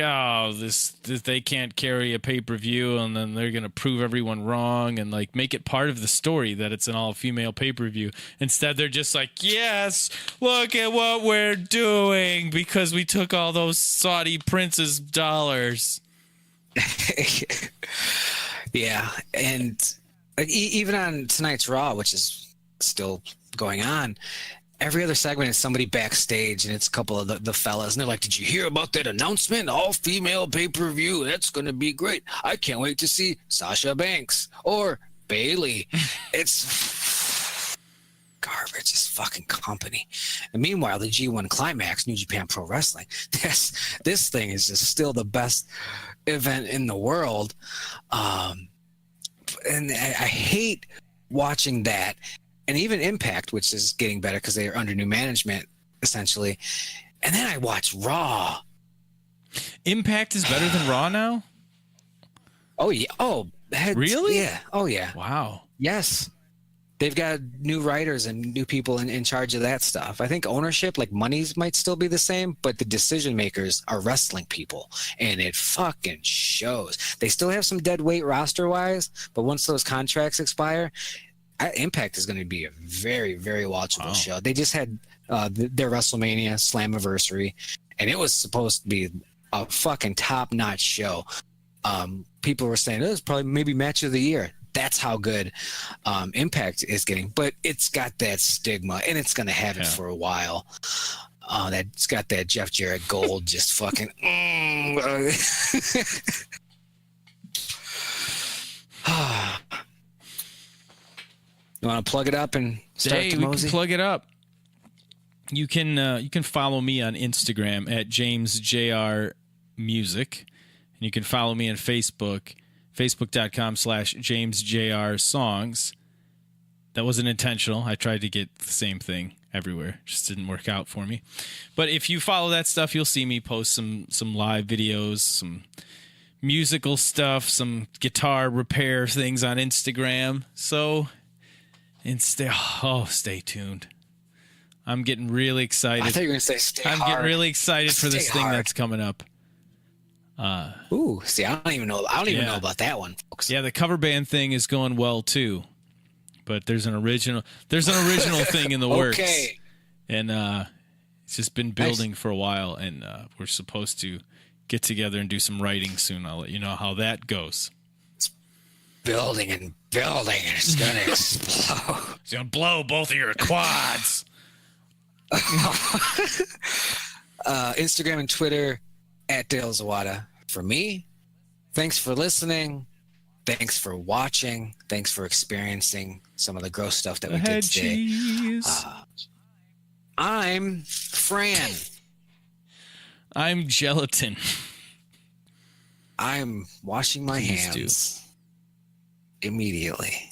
this they can't carry a pay-per-view, and then they're going to prove everyone wrong and, like, make it part of the story that it's an all-female pay-per-view. Instead, they're just like, yes, look at what we're doing because we took all those Saudi princes' dollars. Yeah, and even on tonight's Raw, which is still going on, every other segment is somebody backstage, and it's a couple of the fellas, and they're like, did you hear about that announcement? All-female pay-per-view. That's going to be great. I can't wait to see Sasha Banks or Bayley. It's garbage. It's fucking company. And meanwhile, the G1 Climax, New Japan Pro Wrestling, this thing is just still the best event in the world. And I hate watching that. And even Impact, which is getting better because they are under new management, essentially. And then I watch Raw. Impact is better than Raw now? Oh, yeah. Oh, really? Yeah. Oh, yeah. Wow. Yes. They've got new writers and new people in charge of that stuff. I think ownership, like monies, might still be the same, but the decision makers are wrestling people, and it fucking shows. They still have some dead weight roster-wise, but once those contracts expire, Impact is going to be a very, very watchable show. They just had their WrestleMania Slammiversary, and it was supposed to be a fucking top-notch show. People were saying, it's probably maybe match of the year. That's how good Impact is getting. But it's got that stigma, and it's going to have it for a while. That's got that Jeff Jarrett Gold just fucking... You want to plug it up and start to mosey? We can plug it up. You can follow me on Instagram at JamesJRMusic, and you can follow me on Facebook, facebook.com/JamesJRSongs. That wasn't intentional. I tried to get the same thing everywhere. Just didn't work out for me. But if you follow that stuff, you'll see me post some live videos, some musical stuff, some guitar repair things on Instagram. So... And stay tuned. I'm getting really excited. I thought you were going to say stay hard. I'm getting really excited for this thing that's coming up. See, I don't even know know about that one, folks. Yeah, the cover band thing is going well too. But there's an original thing in the works. Okay. And it's just been building for a while, and we're supposed to get together and do some writing soon. I'll let you know how that goes. building and building, and it's gonna explode. It's gonna blow both of your quads. Instagram and Twitter at Dale Zawada. For me, thanks for listening. Thanks for watching. Thanks for experiencing some of the gross stuff that we did today. I'm Fran. I'm Gelatin. I'm washing my hands immediately.